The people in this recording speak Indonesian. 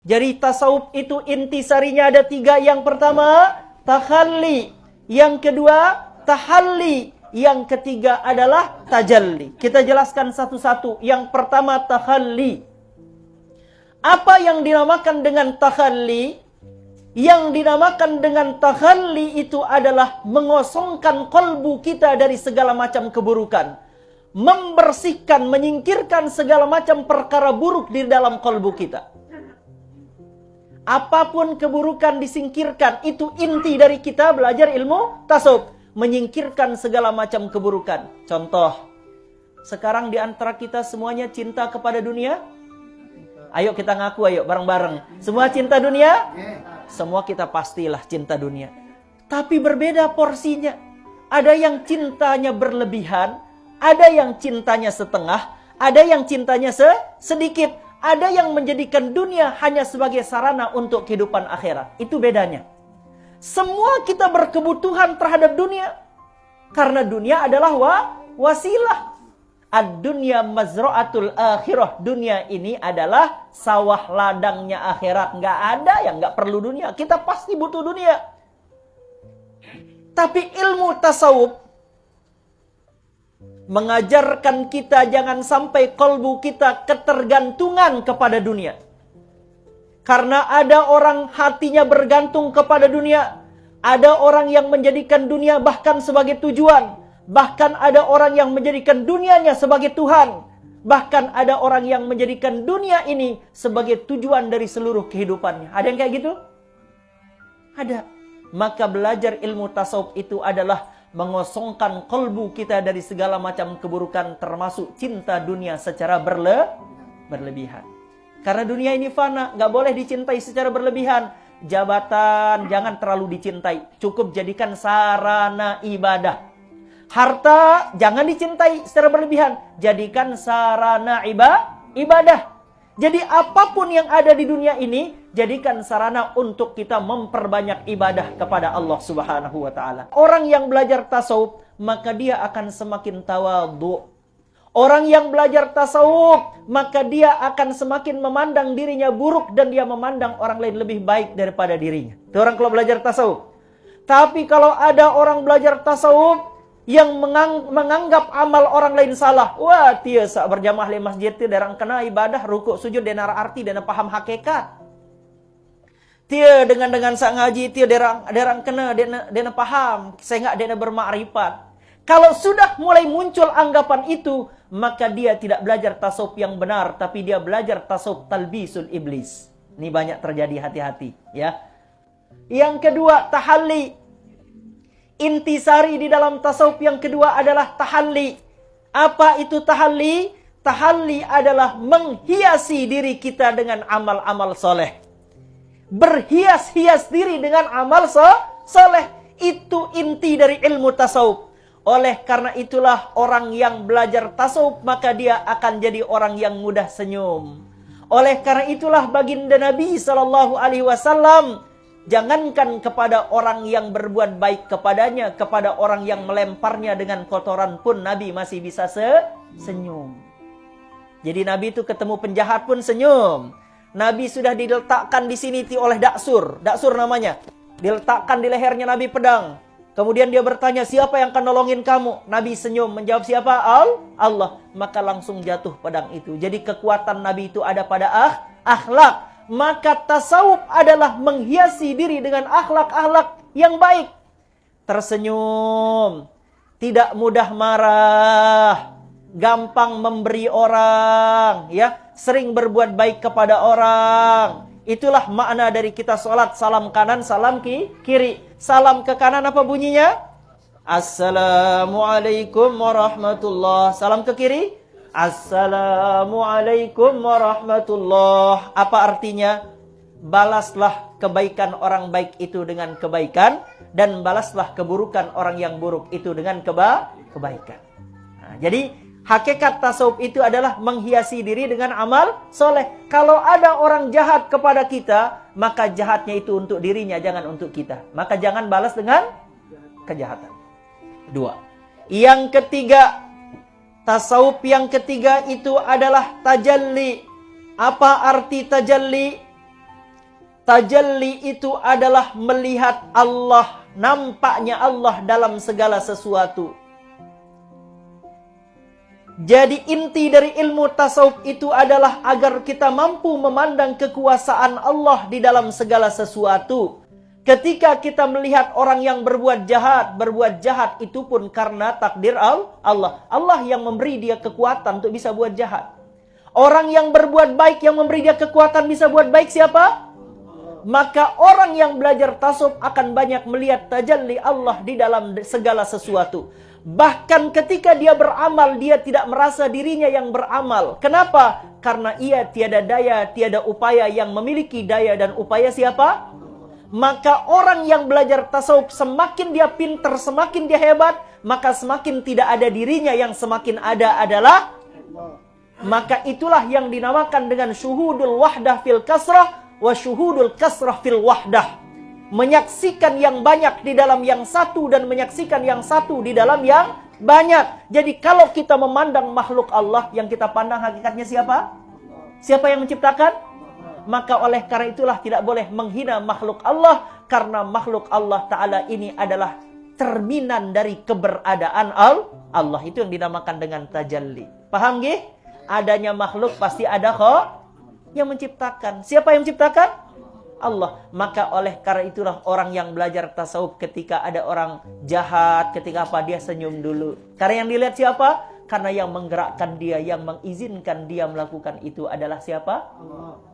Jadi tasawuf itu intisarinya ada 3. Yang pertama, takhalli. Yang kedua, tahalli. Yang ketiga adalah tajalli. Kita jelaskan satu-satu. Yang pertama, takhalli. Apa yang dinamakan dengan takhalli? Yang dinamakan dengan takhalli itu adalah mengosongkan kolbu kita dari segala macam keburukan. Membersihkan, menyingkirkan segala macam perkara buruk di dalam kolbu kita. Apapun keburukan disingkirkan. Itu inti dari kita belajar ilmu tasawuf. Menyingkirkan segala macam keburukan. Contoh, sekarang di antara kita semuanya cinta kepada dunia? Ayo kita ngaku, ayo bareng-bareng. Semua cinta dunia? Semua kita pastilah cinta dunia. Tapi berbeda porsinya. Ada yang cintanya berlebihan, ada yang cintanya setengah, ada yang cintanya sedikit, ada yang menjadikan dunia hanya sebagai sarana untuk kehidupan akhirat. Itu bedanya. Semua kita berkebutuhan terhadap dunia. Karena dunia adalah wasilah. Ad-dunya mazra'atul akhirah. Dunia ini adalah sawah ladangnya akhirat. Nggak ada yang nggak perlu dunia. Kita pasti butuh dunia. Tapi ilmu tasawuf mengajarkan kita jangan sampai kolbu kita ketergantungan kepada dunia. Karena ada orang hatinya bergantung kepada dunia. Ada orang yang menjadikan dunia bahkan sebagai tujuan. Bahkan ada orang yang menjadikan dunianya sebagai Tuhan. Bahkan ada orang yang menjadikan dunia ini sebagai tujuan dari seluruh kehidupannya. Ada yang kayak gitu? Ada. Maka belajar ilmu tasawuf itu adalah mengosongkan kolbu kita dari segala macam keburukan, termasuk cinta dunia secara berlebihan. Karena dunia ini fana, nggak boleh dicintai secara berlebihan. Jabatan jangan terlalu dicintai, cukup jadikan sarana ibadah. Harta jangan dicintai secara berlebihan, jadikan sarana ibadah. Jadi apapun yang ada di dunia ini, jadikan sarana untuk kita memperbanyak ibadah kepada Allah Subhanahu wa Ta'ala. Orang yang belajar tasawuf, maka dia akan semakin tawadhu. Orang yang belajar tasawuf, maka dia akan semakin memandang dirinya buruk dan dia memandang orang lain lebih baik daripada dirinya. Itu orang kalau belajar tasawuf. Tapi kalau ada orang belajar tasawuf yang menganggap amal orang lain salah, wah tia sak berjamaah di masjid tia derang kena ibadah rukuk sujud denara arti dan paham hakikat. Tia dengan sak ngaji tia derang kena dena paham sehingga dena bermakrifat. Kalau sudah mulai muncul anggapan itu, maka dia tidak belajar tasawuf yang benar, tapi dia belajar tasawuf talbisul iblis. Ini banyak terjadi, hati-hati ya. Yang kedua, tahalli. Intisari di dalam tasawuf yang kedua adalah tahalli. Apa itu tahalli? Tahalli adalah menghiasi diri kita dengan amal-amal soleh. Berhias-hias diri dengan amal soleh. Itu inti dari ilmu tasawuf. Oleh karena itulah orang yang belajar tasawuf, maka dia akan jadi orang yang mudah senyum. Oleh karena itulah baginda Nabi SAW, jangankan kepada orang yang berbuat baik kepadanya, kepada orang yang melemparnya dengan kotoran pun Nabi masih bisa senyum. Jadi Nabi itu ketemu penjahat pun senyum. Nabi sudah diletakkan di sini oleh Daksur namanya. Diletakkan di lehernya Nabi pedang. Kemudian dia bertanya, siapa yang akan nolongin kamu? Nabi senyum, menjawab siapa? Allah. Maka langsung jatuh pedang itu. Jadi kekuatan Nabi itu ada pada akhlak. Maka tasawuf adalah menghiasi diri dengan akhlak-akhlak yang baik. Tersenyum, tidak mudah marah, gampang memberi orang, ya, sering berbuat baik kepada orang. Itulah makna dari kita sholat, salam kanan, salam kiri. Salam ke kanan apa bunyinya? Assalamualaikum warahmatullah. Salam ke kiri? Assalamualaikum warahmatullah. Apa artinya? Balaslah kebaikan orang baik itu dengan kebaikan, dan balaslah keburukan orang yang buruk itu dengan kebaikan. Nah, jadi hakikat tasawuf itu adalah menghiasi diri dengan amal soleh. Kalau ada orang jahat kepada kita, maka jahatnya itu untuk dirinya, jangan untuk kita. Maka jangan balas dengan kejahatan. 2. Yang ketiga, tasawuf yang ketiga itu adalah tajalli. Apa arti tajalli? Tajalli itu adalah melihat Allah, nampaknya Allah dalam segala sesuatu. Jadi inti dari ilmu tasawuf itu adalah agar kita mampu memandang kekuasaan Allah di dalam segala sesuatu. Ketika kita melihat orang yang berbuat jahat itu pun karena takdir Allah. Allah yang memberi dia kekuatan untuk bisa buat jahat. Orang yang berbuat baik yang memberi dia kekuatan bisa buat baik siapa? Maka orang yang belajar tasawuf akan banyak melihat tajalli Allah di dalam segala sesuatu. Bahkan ketika dia beramal, dia tidak merasa dirinya yang beramal. Kenapa? Karena ia tiada daya, tiada upaya. Yang memiliki daya dan upaya siapa? Maka orang yang belajar tasawuf, semakin dia pintar, semakin dia hebat, maka semakin tidak ada dirinya, yang semakin ada adalah Allah. Maka itulah yang dinamakan dengan syuhudul wahdah fil kasrah wa syuhudul kasrah fil wahdah. Menyaksikan yang banyak di dalam yang satu dan menyaksikan yang satu di dalam yang banyak. Jadi kalau kita memandang makhluk Allah, yang kita pandang hakikatnya siapa? Siapa yang menciptakan? Maka oleh karena itulah tidak boleh menghina makhluk Allah, karena makhluk Allah Ta'ala ini adalah cerminan dari keberadaan Allah. Itu yang dinamakan dengan tajalli. Paham gih? Adanya makhluk pasti ada yang menciptakan. Siapa yang menciptakan? Allah. Maka oleh karena itulah orang yang belajar tasawuf, ketika ada orang jahat, ketika apa, dia senyum dulu. Karena yang dilihat siapa? Karena yang menggerakkan dia, yang mengizinkan dia melakukan itu adalah siapa? Allah.